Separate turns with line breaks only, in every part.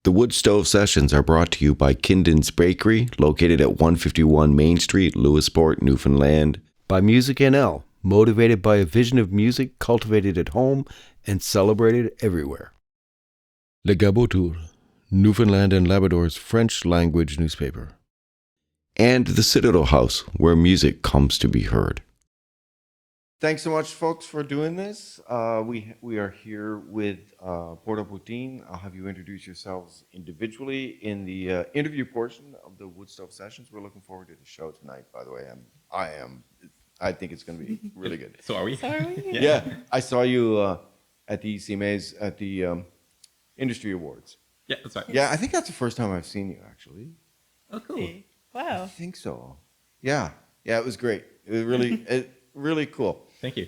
The Wood Stove Sessions are brought to you by Kinden's Bakery, located at 151 Main Street, Lewisport, Newfoundland. By MusicNL, motivated by a vision of music cultivated at home and celebrated everywhere. Le Gabotour, Newfoundland and Labrador's French language newspaper. And the Citadel House, where music comes to be heard. Thanks so much, folks, for doing this. We are here with Port-Aux Poutines. I'll have you introduce yourselves individually in the interview portion of the Wood Stove Sessions. We're looking forward to the show tonight, by the way. I think it's going to be really good.
So are we?
Yeah. I saw you at the ECMAs at the Industry Awards.
Yeah, that's right.
Yeah, I think that's the first time I've seen you, actually.
Oh, cool.
Wow.
I think so. Yeah, it was great. It was really, really cool.
Thank you.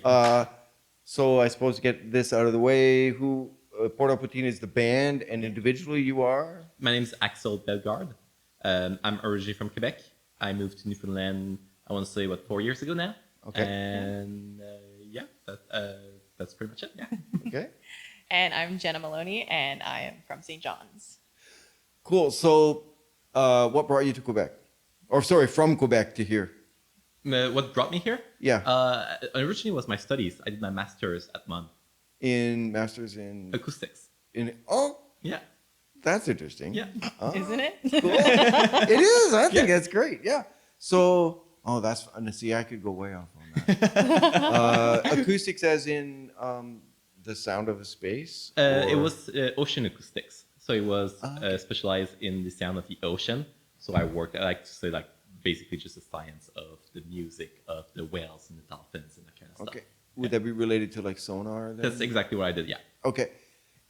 So I suppose to get this out of the way, who Port-Aux Poutines is the band, and individually you are?
My name's Axel Belgarde. I'm originally from Quebec. I moved to Newfoundland, I want to say, 4 years ago now?
Okay.
And that's pretty much it, yeah.
Okay.
And I'm Jenna Maloney, and I am from St. John's.
Cool. So what brought you to Quebec? Or sorry, from Quebec to here?
What brought me here?
Yeah.
Originally was my studies. I did my master's at MUN.
Master's in?
Acoustics.
Yeah. That's interesting.
Yeah.
Isn't it?
Cool. It is. I think that's great. Yeah. So, that's fun. See, I could go way off on that. Acoustics as in the sound of a space?
It was ocean acoustics. So it was specialized in the sound of the ocean. So I like to say, basically just the science of the music of the whales and the dolphins and that kind of stuff.
Okay. Would that be related to sonar then?
That's exactly what I did, yeah.
Okay.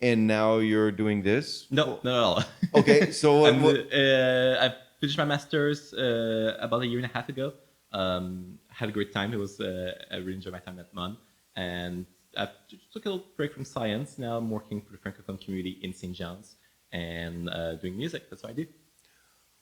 And now you're doing this?
No, not at all.
Okay, so
I finished my master's about a year and a half ago. Had a great time. It was I really enjoyed my time at MUN. And I took a little break from science. Now I'm working for the Francophone community in St. John's and doing music. That's what I do.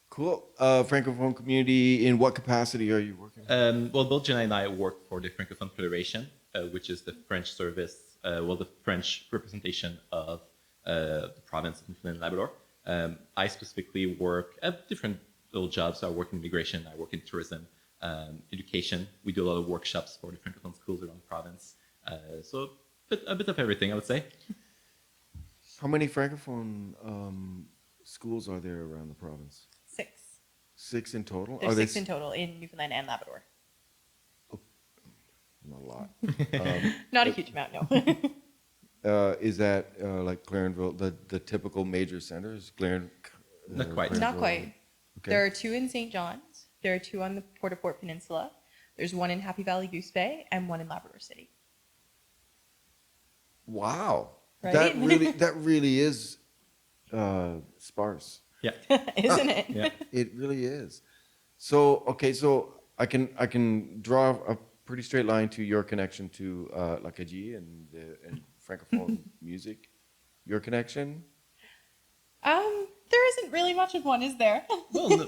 Cool. Francophone community, in what capacity are you working?
Well, both Jenna and I work for the Francophone Federation, which is the French service, the French representation of the province of Newfoundland and Labrador. I specifically work at different little jobs. So I work in immigration, I work in tourism, education. We do a lot of workshops for the Francophone schools around the province. So a bit of everything, I would say.
How many Francophone schools are there around the province?
6.
6 in total?
There's 6 in total in Newfoundland and Labrador.
Oh, not a lot.
Not a huge amount, no.
Is that like Clarenville, the typical major centers?
Not quite.
Not quite.
Okay.
There are 2 in St. John's. There are 2 on the Port-Aux Peninsula. There's 1 in Happy Valley Goose Bay and 1 in Labrador City.
Wow.
Right?
That really is sparse.
Yeah.
Isn't it?
Yeah.
It really is. So I can draw a pretty straight line to your connection to l'Acadie and Francophone music. Your connection?
There isn't really much of one, is there?
Well, no.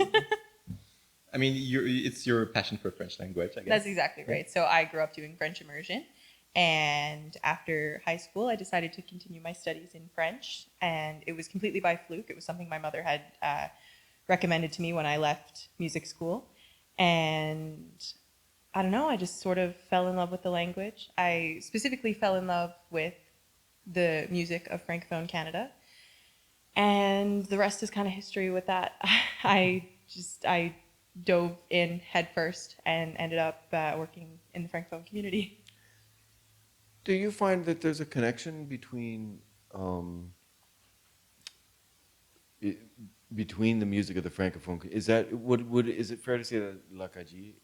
I mean, it's your passion for French language, I guess.
That's exactly right. So I grew up doing French immersion. And after high school, I decided to continue my studies in French. And it was completely by fluke. It was something my mother had recommended to me when I left music school. And I don't know, I just sort of fell in love with the language. I specifically fell in love with the music of Francophone Canada. And the rest is kind of history with that. I dove in headfirst and ended up working in the Francophone community.
Do you find that there's a connection between between the music of the Francophone? Is it fair to say that l'Acadie,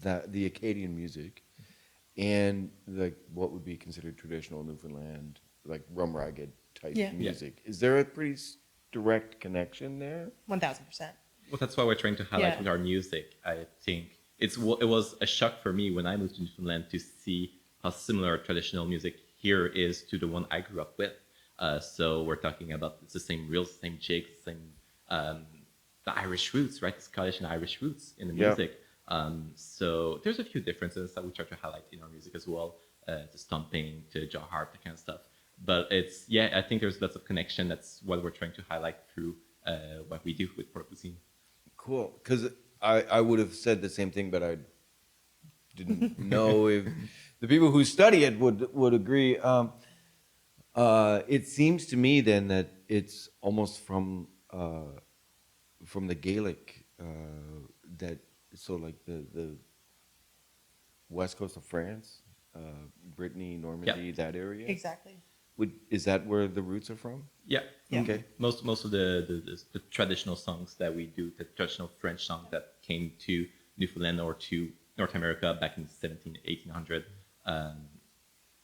that the Acadian music, and what would be considered traditional Newfoundland, like rum ragged type music, is there a pretty direct connection there?
1,000%.
Well, that's why we're trying to highlight with our music. I think it was a shock for me when I moved to Newfoundland to see how similar traditional music here is to the one I grew up with. So we're talking about it's the same reels, the same jigs, the Irish roots, right? The Scottish and Irish roots in the music. So there's a few differences that we try to highlight in our music as well, to stomping, to jaw harp, that kind of stuff. But it's, yeah, I think there's lots of connection. That's what we're trying to highlight through what we do with Port-Aux Poutines.
Cool. Because I would have said the same thing, but I didn't know if the people who study it would agree. It seems to me then that it's almost from the Gaelic, that so like the west coast of France, Brittany, Normandy, that area.
Exactly.
Is that where the roots are from?
Yeah.
Yeah.
Okay.
Most of the traditional songs that we do, the traditional French songs that came to Newfoundland or to North America back in 1800,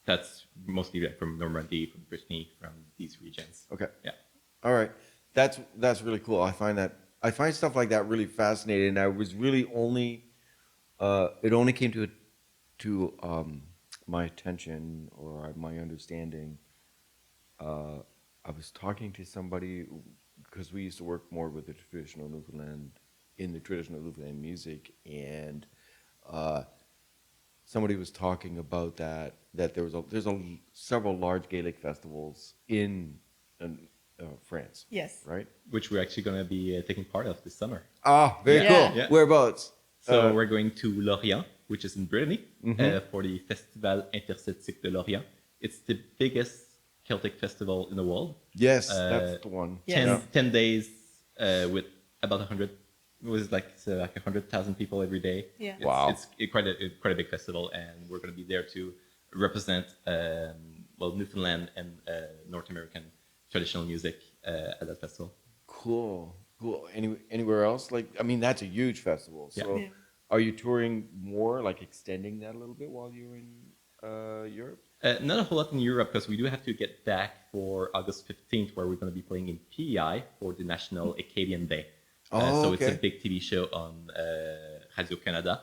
that's mostly from Normandy, from Brittany, from these regions.
Okay.
Yeah.
All right. That's really cool. I find stuff like that really fascinating. I was really it only came to my attention or my understanding. I was talking to somebody because we used to work more with the traditional Newfoundland music, and somebody was talking about that there's several large Gaelic festivals in France.
Yes.
Right.
Which we're actually going to be taking part of this summer.
Ah, very
Yeah.
cool.
Yeah.
Whereabouts?
So we're going to Lorient, which is in Brittany, for the Festival Interceltique de Lorient. It's the biggest Celtic festival in the world.
Yes, that's the one.
Yes.
10 days with about 100. It was like 100,000 people every day.
Yeah.
Wow.
It's quite a big festival, and we're going to be there to represent Newfoundland and North American traditional music at that festival.
Cool. Anywhere else? Like, I mean, that's a huge festival. So,
Yeah.
are you touring more, like extending that a little bit while you're in Europe?
Not a whole lot in Europe, because we do have to get back for August 15th, where we're going to be playing in PEI for the National Acadian Day. So it's a big TV show on Radio-Canada.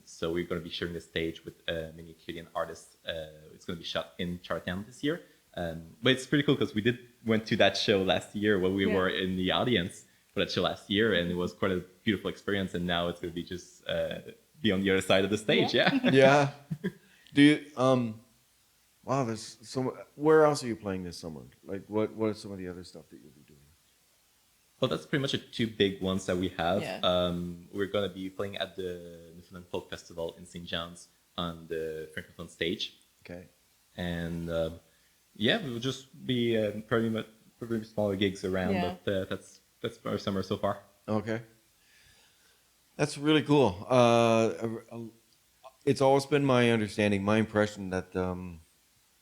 So we're going to be sharing the stage with many Acadian artists. It's going to be shot in Charlottetown this year. But it's pretty cool because we went to that show last year when we were in the audience for that show last year, and it was quite a beautiful experience. And now it's going to be just be on the other side of the stage. Yeah.
Yeah. Do you? Wow. There's so. Where else are you playing this summer? Like, what are some of the other stuff that you'll be doing?
Well, that's pretty much the two big ones that we have.
Yeah.
We're going to be playing at the Newfoundland Folk Festival in St. John's on the Francophonie stage.
Okay.
And we'll just be pretty smaller gigs around, but that's our summer so far.
Okay. That's really cool. It's always been my impression that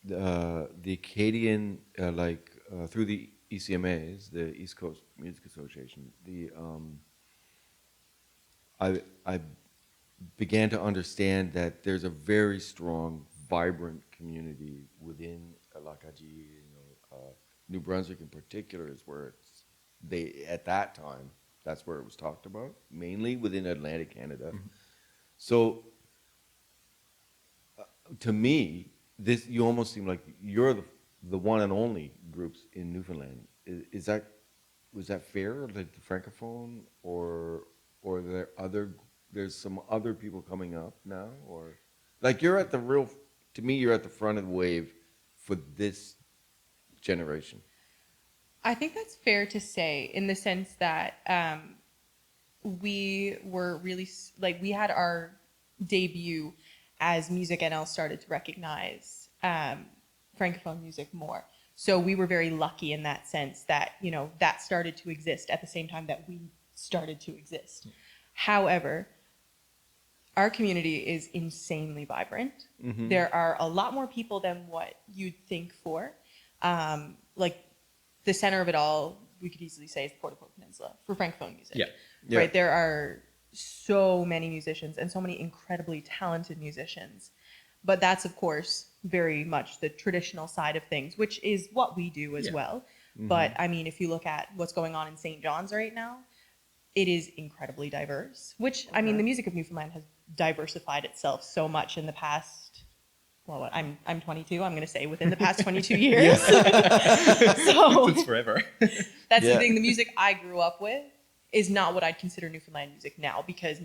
the Acadian, through the ECMAs, the East Coast Music Association, I began to understand that there's a very strong, vibrant community within Lakaji. New Brunswick in particular is where at that time, that's where it was talked about, mainly within Atlantic Canada. Mm-hmm. So, to me, you almost seem like you're the one and only groups in Newfoundland. Was that fair, like the Francophone, or there's some other people coming up now, or like you're at the front of the wave for this generation?
I think that's fair to say, in the sense that we were really, we had our debut as MusicNL started to recognize Francophone music more. So we were very lucky in that sense that, that started to exist at the same time that we started to exist. Yeah. However, our community is insanely vibrant. Mm-hmm. There are a lot more people than what you'd think for. The center of it all, we could easily say, is the Port-Aux Peninsula for Francophone music. Yeah. Right? There are so many musicians and so many incredibly talented musicians. But that's, of course, very much the traditional side of things, which is what we do as well. Mm-hmm. But, I mean, if you look at what's going on in St. John's right now, it is incredibly diverse, which, I mean, the music of Newfoundland has diversified itself so much in the past, I'm 22, I'm going to say within the past 22 years. So
it's forever.
That's the thing. The music I grew up with is not what I'd consider Newfoundland music now, because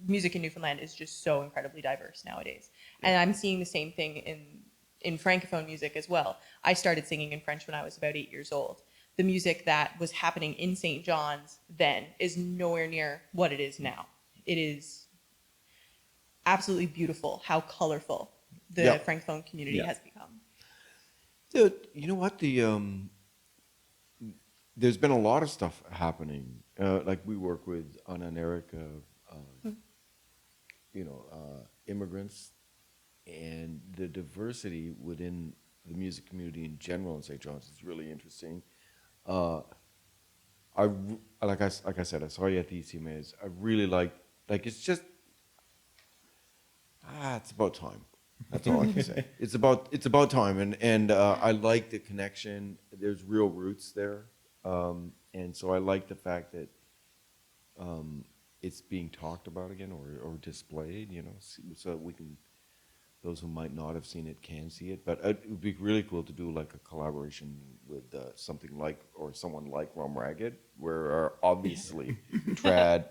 music in Newfoundland is just so incredibly diverse nowadays. And I'm seeing the same thing in in Francophone music as well. I started singing in French when I was about 8 years old. The music that was happening in St. John's then is nowhere near what it is now. It is absolutely beautiful how colorful the Francophone community has become.
Dude, you know what? There's been a lot of stuff happening. Like we work with Anna and Eric, immigrants, and the diversity within the music community in general in St. John's is really interesting. Like I said, I saw you at the ECMAs. I really like it's just it's about time. That's all I can say. It's about time, and I like the connection. There's real roots there, and so I like the fact that it's being talked about again or displayed. So we can, those who might not have seen it can see it. But it would be really cool to do like a collaboration with something like or someone like Rum Ragged, where obviously trad,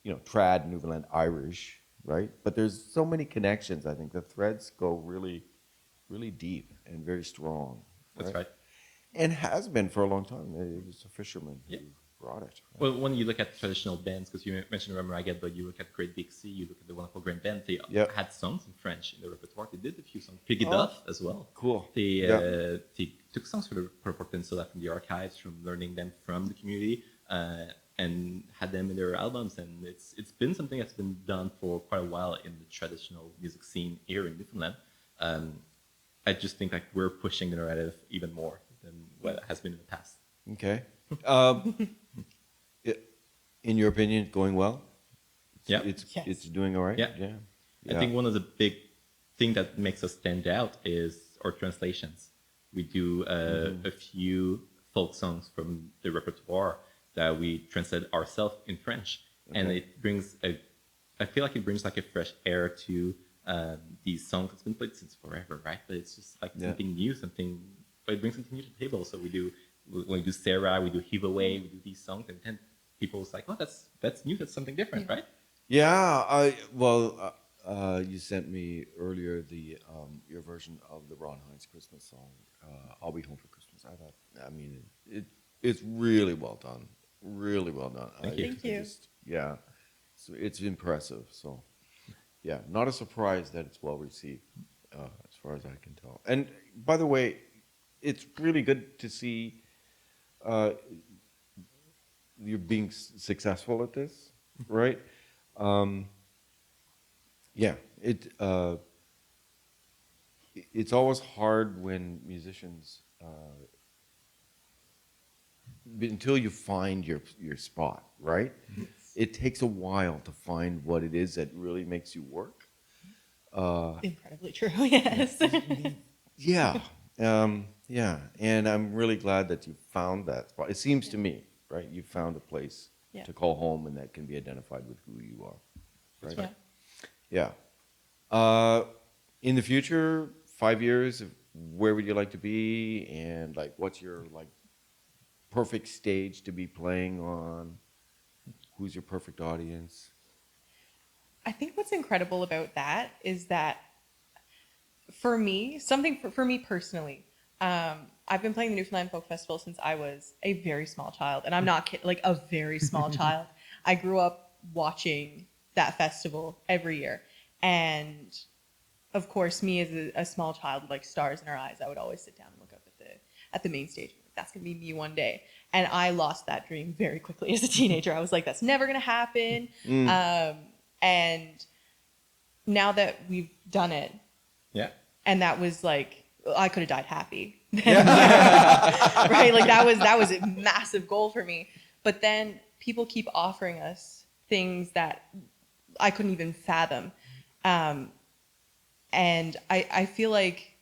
Newfoundland, Irish. Right, but there's so many connections. I think the threads go really, really deep and very strong.
That's right.
And has been for a long time. It was a fisherman who brought it. Right?
Well, when you look at traditional bands, because you mentioned Rum Ragged, but you look at Great Big Sea, you look at the wonderful Grand Band, they had songs in French in the repertoire. They did a few songs. Piggy Duff as well.
Cool.
They took songs for the Peninsula from the archives, from learning them from the community. And had them in their albums, and it's been something that's been done for quite a while in the traditional music scene here in Newfoundland. I just think like we're pushing the narrative even more than what has been in the past.
Okay. In your opinion, going well? It's doing all right.
Yeah. I think one of the big thing that makes us stand out is our translations. We do a few folk songs from the repertoire that we translate ourselves in French, and it brings I feel like it brings like a fresh air to these songs that's been played since forever, right? But it's just like something new, but it brings something new to the table. So when we do Sarah, we do Heave Away, we do these songs, and then people's like, oh, that's new, that's something different, right?
Yeah, you sent me earlier your version of the Ron Hines Christmas song, "I'll Be Home for Christmas." It's really well done. Really well done.
Thank you.
So it's impressive. So, not a surprise that it's well received, as far as I can tell. And by the way, it's really good to see you're being successful at this, right? It's always hard when musicians. Until you find your spot, right? It takes a while to find what it is that really makes you work.
Incredibly true, yes.
And I'm really glad that you found that spot. It seems to me, right? You found a place to call home, and that can be identified with who you are, right? In the future, 5 years, where would you like to be, and like, what's your perfect stage to be playing on? Who's your perfect audience?
I think what's incredible about that is that for me, for me personally, I've been playing the Newfoundland Folk Festival since I was a very small child, and I'm not kidding, like a very small child. I grew up watching that festival every year, and of course, me as a small child with like stars in our eyes, I would always sit down and look up at the main stage. That's gonna be me one day. And I lost that dream very quickly as a teenager. I was like, that's never gonna happen. And now that we've done it, and that was like, I could have died happy, right? Like that was a massive goal for me. But then people keep offering us things that I couldn't even fathom, and I feel like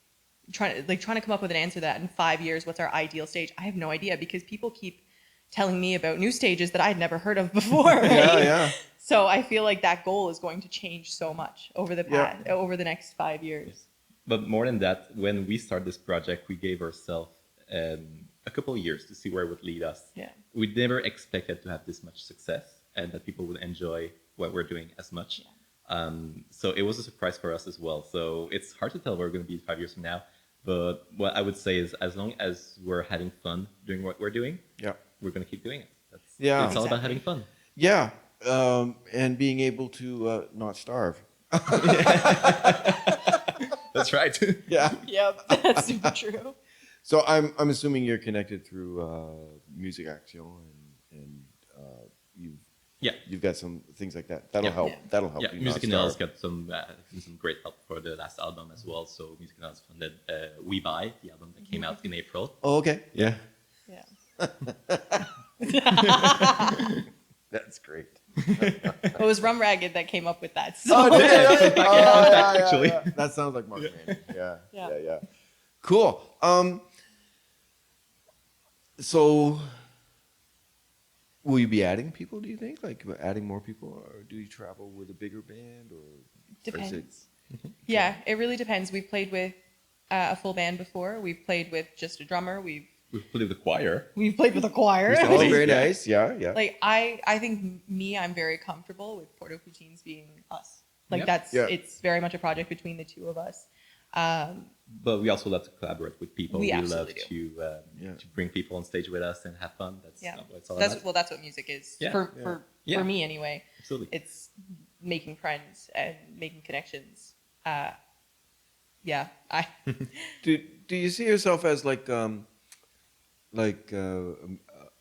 trying to come up with an answer to that in 5 years, what's our ideal stage? I have no idea, because people keep telling me about new stages that I'd never heard of before. Right? So I feel like that goal is going to change so much over the next 5 years.
But more than that, when we started this project, we gave ourselves a couple of years to see where it would lead us. We never expected to have this much success and that people would enjoy what we're doing as much. So it was a surprise for us as well. So it's hard to tell where we're going to be 5 years from now. But what I would say is, as long as we're having fun doing what we're doing,
Yeah.
we're going to keep doing it.
Yeah.
It's all about
Exactly.
having fun.
Yeah. And being able to not starve.
That's right.
Yeah.
Yep, that's super true.
So I'm assuming you're connected through MusicNL and you've got some things like that. That'll
Yeah.
help.
Yeah.
That'll help
Yeah,
you not
MusicNL's
starve.
got some great help for the last album as well. So MusicNL's funded We Buy, the album that came out in April.
Oh, okay. Yeah.
Yeah.
That's great.
It was Rum Ragged that came up with that. So.
Oh, did it?
Fact, yeah, actually.
Yeah. That sounds like Mark Manning. Yeah.
Yeah.
Yeah. Cool. So will you be adding people, do you think? Like adding more people, or do you travel with a bigger band, or
Depends. Yeah, it really depends. We've played with a full band before. We've played with just a drummer. We've
played with the choir.
played with a choir.
Oh,
Recently.
very
Yeah.
nice. Yeah.
Like I think I'm very comfortable with Port-Aux Poutines being us. Like
Yep.
it's very much a project between the two of us.
But we also love to collaborate with people.
We
love
absolutely
to bring people on stage with us and have fun. That's
Yeah,
what it's all
that's
about.
that's what music is
Yeah.
for
Yeah.
me anyway.
Absolutely.
It's making friends and making connections. Yeah,
Do you see yourself as like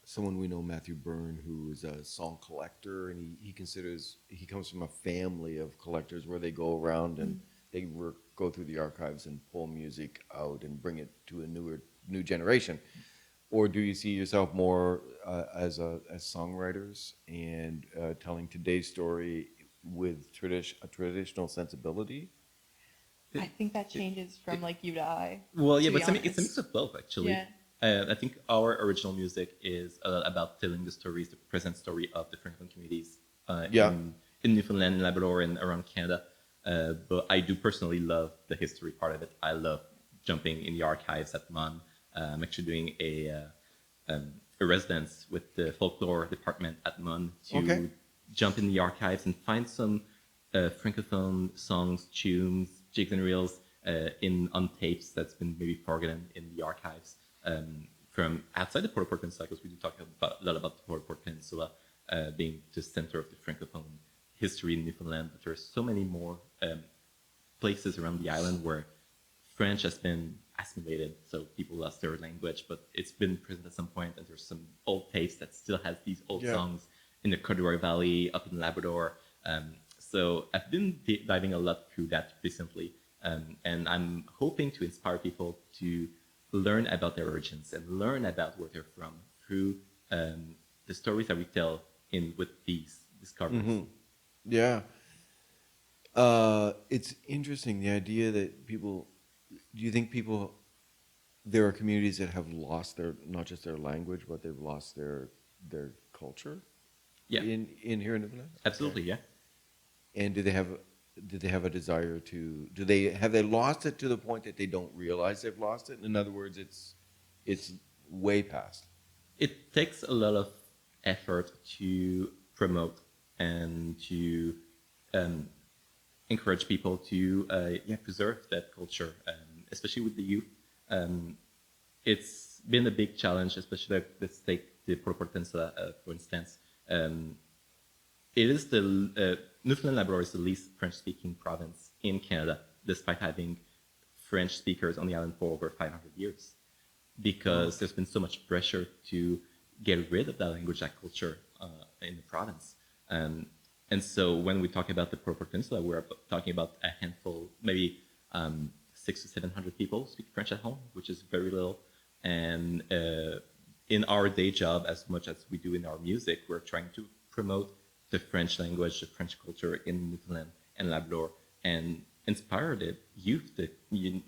someone we know, Matthew Byrne, who is a song collector, and he comes from a family of collectors where they go around and they go through the archives and pull music out and bring it to a new generation, or do you see yourself more as songwriters and telling today's story with a traditional sensibility?
I think that changes from like you to I.
Well, yeah,
to
but
be
it's a mix
honest.
of both, actually.
Yeah.
I think our original music is about telling the stories, the present story of the Francophone communities in Newfoundland and Labrador and around Canada. But I do personally love the history part of it. I love jumping in the archives at MUN. I'm actually doing a residence with the folklore department at MUN to jump in the archives and find some Francophone songs, tunes, jigs and reels on tapes that's been maybe forgotten in the archives from outside the Port-Aux Peninsula, because we do talk a lot about the Port-Aux Peninsula being the center of the Francophone history in Newfoundland. But there are so many more places around the island where French has been assimilated, so people lost their language, but it's been present at some point, and there's some old tapes that still has these old songs in the Corduroy Valley, up in Labrador. So I've been diving a lot through that recently, and I'm hoping to inspire people to learn about their origins and learn about where they're from through the stories that we tell with these discoveries.
Mm-hmm. Yeah. It's interesting, the idea that do you think there are communities that have lost not just their language, but they've lost their culture?
Yeah.
In here in Newfoundland?
Absolutely, yeah.
And do they have a desire have they lost it to the point that they don't realize they've lost it? In other words, it's way past.
It takes a lot of effort to promote and to encourage people to preserve that culture, especially with the youth. It's been a big challenge, especially the Port-Aux Peninsula, for instance. It is Newfoundland Labrador is the least French-speaking province in Canada, despite having French speakers on the island for over 500 years, because there's been so much pressure to get rid of that language, that culture in the province. And so when we talk about the Port-Aux Peninsula, we're talking about a handful, maybe 600 to 700 people speak French at home, which is very little. And in our day job, as much as we do in our music, we're trying to promote the French language, the French culture in Newfoundland and Labrador, and inspire the youth, the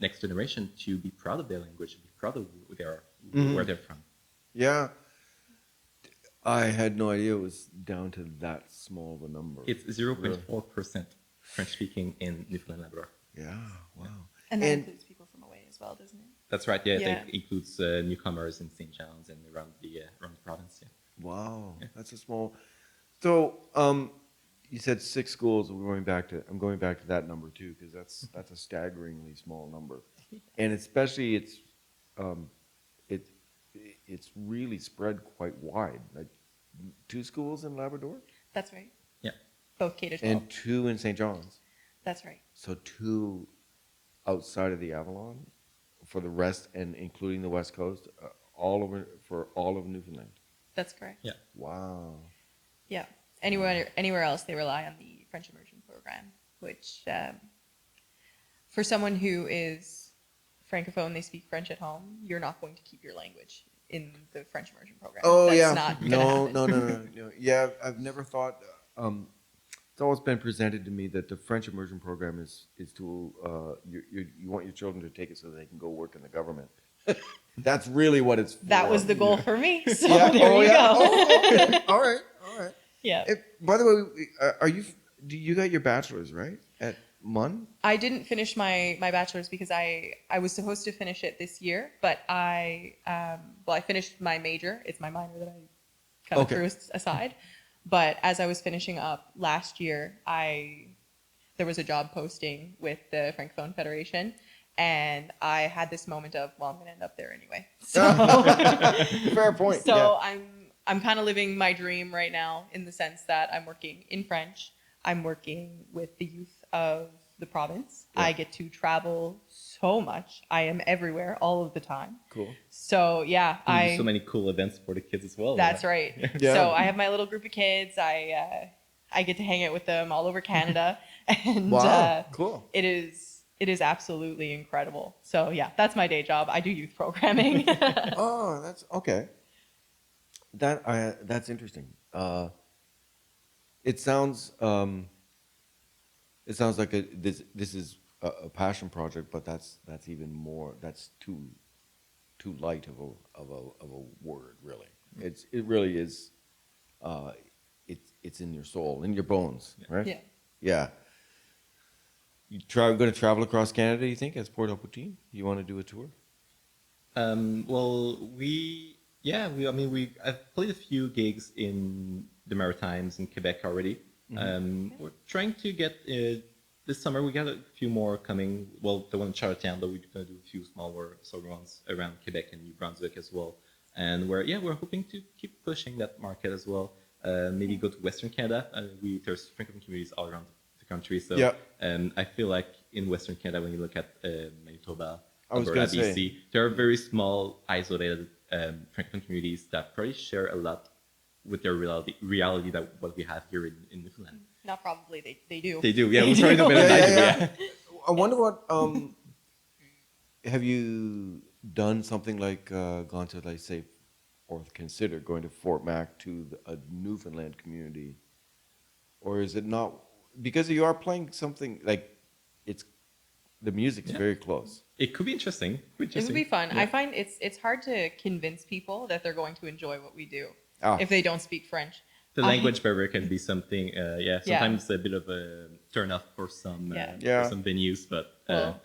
next generation, to be proud of their language, be proud of where they're from.
Yeah. I had no idea it was down to that small of a number.
It's 0.4% French speaking in Newfoundland and Labrador.
Yeah, wow.
And that includes people from away as well, doesn't it?
That's right. Yeah,
Yeah.
It includes newcomers in St. John's and around the province. Yeah.
Wow, that's a small. So, you said 6 schools. I'm going back to that number too, because that's a staggeringly small number. and especially um, it it's really spread quite wide. Like 2 schools in Labrador
That's right.
Yeah.
Both K to 12.
and 2 in St. John's.
That's right.
So 2 outside of the Avalon for the rest, and including the West Coast, all of Newfoundland.
That's correct.
Yeah.
Wow.
Yeah. Anywhere else, they rely on the French immersion program, which for someone who is Francophone, they speak French at home, you're not going to keep your language in the French immersion program.
Oh,
That's
yeah.
not gonna
No,
happen.
no. Yeah, I've never thought. It's always been presented to me that the French immersion program is to you want your children to take it so they can go work in the government. That's really what it's for.
That was the goal for me. So
Yeah.
there
Oh,
you
yeah.
go.
Oh, okay. All right.
Yeah.
By the way, you got your bachelor's, right, at MUN?
I didn't finish my bachelor's because I was supposed to finish it this year, but I finished my major. It's my minor that I kind of threw aside. But as I was finishing up last year, there was a job posting with the Francophone Federation, and I had this moment of, well, I'm going to end up there anyway. So
Fair point.
So
yeah.
I'm kind of living my dream right now in the sense that I'm working in French. I'm working with the youth of the province.
Yeah.
I get to travel so much. I am everywhere all of the time.
Cool.
So yeah,
You do so many cool events for the kids as well.
That's right.
Yeah.
So I have my little group of kids. I get to hang out with them all over Canada, and
Wow. Cool.
it is absolutely incredible. So yeah, that's my day job. I do youth programming.
Oh, that's okay. That's interesting. It sounds like this is a passion project, but that's even more. That's too light of a word, really. It really is. It's in your soul, in your bones, right?
Yeah.
Yeah. Going to travel across Canada, you think, as Port-Aux Poutines? You want to do a tour?
Well, I've played a few gigs in the Maritimes in Quebec already. We're trying to get this summer. We got a few more coming. Well, the one in Charlottetown, but we're going to do a few smaller ones around Quebec and New Brunswick as well. And we're hoping to keep pushing that market as well. Maybe go to Western Canada. There's Francophone communities all around the country. So I feel like in Western Canada, when you look at Manitoba, Alberta, BC, there are very small, isolated Francophone communities that probably share a lot with their reality that what we have here in Newfoundland.
Not probably, they do.
They do, yeah. We're probably know better than I do, yeah.
I wonder what. Have you done something like gone to, like, say, or considered going to Fort Mac to a Newfoundland community, or is it not? Because you are playing something like the music's very close.
It could be interesting.
It would be fun. Yeah. I find it's hard to convince people that they're going to enjoy what we do if they don't speak French.
The language barrier can be something, sometimes a bit of a turn off for some venues, but...
Well,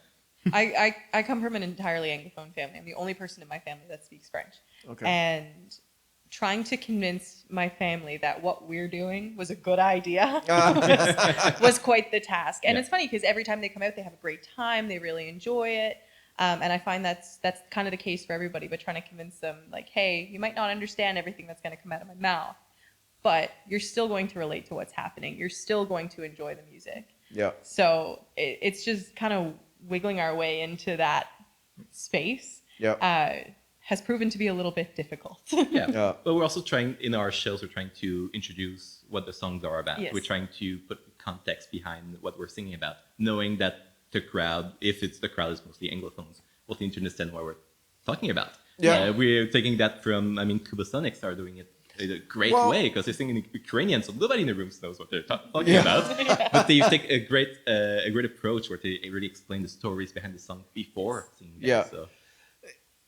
I come from an entirely Anglophone family. I'm the only person in my family that speaks French. Okay. And trying to convince my family that what we're doing was a good idea was quite the task. And it's funny because every time they come out, they have a great time. They really enjoy it. And I find that's kind of the case for everybody, but trying to convince them, like, hey, you might not understand everything that's going to come out of my mouth, but you're still going to relate to what's happening. You're still going to enjoy the music. Yeah. So it's just kind of wiggling our way into that space. Yeah. Has proven to be a little bit difficult.
Yeah. But we're also trying, in our shows, we're trying to introduce what the songs are about. Yes. We're trying to put context behind what we're singing about, knowing that the crowd, if it's the crowd is mostly Anglophones, will need to understand what we're talking about. Yeah. We're taking that from, Kubasonics are doing it in a great way because they're singing in Ukrainian, so nobody in the room knows what they're talking about. But they take a great approach where they really explain the stories behind the song before singing them. Yeah. So.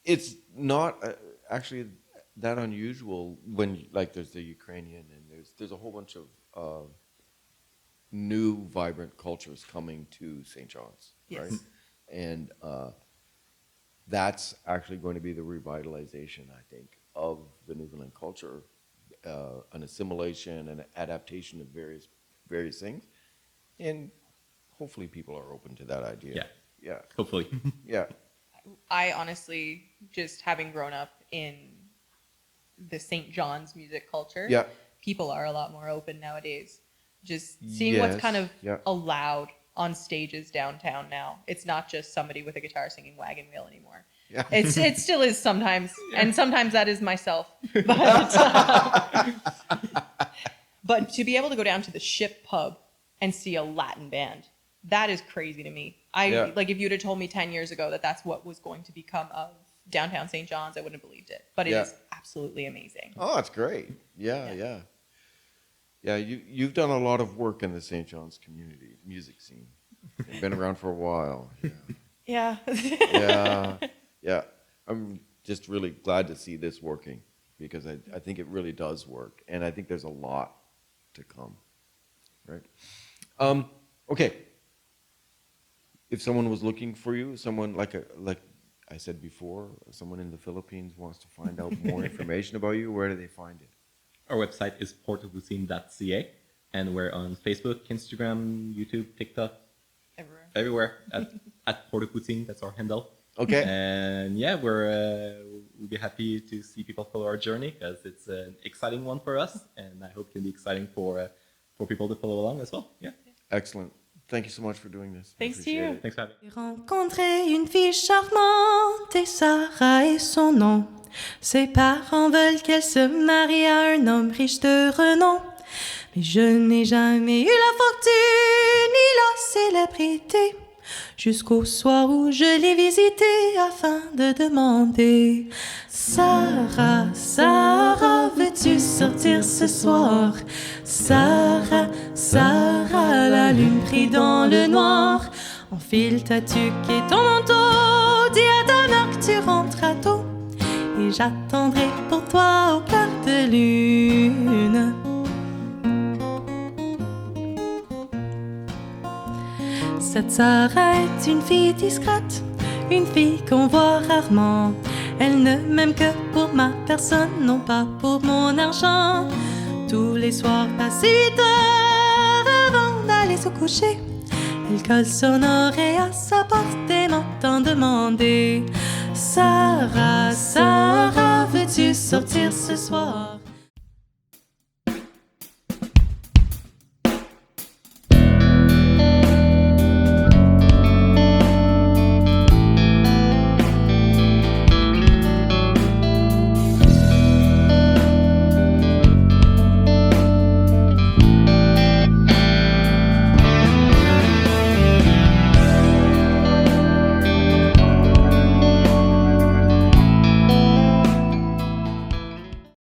It's not actually that unusual when, like, there's the Ukrainian and there's a whole bunch of new vibrant cultures coming to St. John's, right? And that's actually going to be the revitalization, I think, of the Newfoundland culture, an assimilation and adaptation of various things, and hopefully people are open to that idea.
Yeah. Hopefully.
Yeah.
I honestly, just having grown up in the St. John's music culture,
Yeah.
people are a lot more open nowadays. Just seeing what's kind of allowed on stages downtown now. It's not just somebody with a guitar singing Wagon Wheel anymore.
Yeah.
It still is sometimes, and sometimes that is myself. But to be able to go down to the Ship pub and see a Latin band, that is crazy to me. Like if you'd have told me 10 years ago that that's what was going to become of downtown St. John's, I wouldn't have believed it. But it is absolutely amazing.
Oh, that's great. Yeah. You've done a lot of work in the St. John's community, music scene. You've been around for a while.
Yeah.
Yeah. I'm just really glad to see this working because I think it really does work. And I think there's a lot to come. Right? Okay. If someone was looking for you, someone like I said before, someone in the Philippines wants to find out more information about you, where do they find it?
Our website is port-aux-poutines.ca, and we're on Facebook, Instagram, YouTube, TikTok, everywhere at Port-Aux Poutines. That's our handle.
Okay.
And yeah, we'll be happy to see people follow our journey because it's an exciting one for us, and I hope it can be exciting for people to follow along as well. Yeah.
Excellent. Thank you so much for doing this.
Thanks to you.
Thanks for having me.
J'ai rencontré une fille charmante et Sarah est son nom. Ses parents veulent qu'elle se marie à un homme riche de renom. Mais je n'ai jamais eu la fortune ni la célébrité. Jusqu'au soir où je l'ai visitée afin de demander: Sarah, Sarah, veux-tu sortir ce soir? Sarah, Sarah, la lune brille dans le noir. Enfile ta tuque et ton manteau, dis à ta mère que tu rentreras tôt. Et j'attendrai pour toi au clair de lune. Cette Sarah est une fille discrète, une fille qu'on voit rarement. Elle ne m'aime que pour ma personne, non pas pour mon argent. Tous les soirs passe 8 heures avant d'aller se coucher. Elle colle son oreille à sa porte et m'entend demander: Sarah, Sarah, veux-tu sortir ce soir?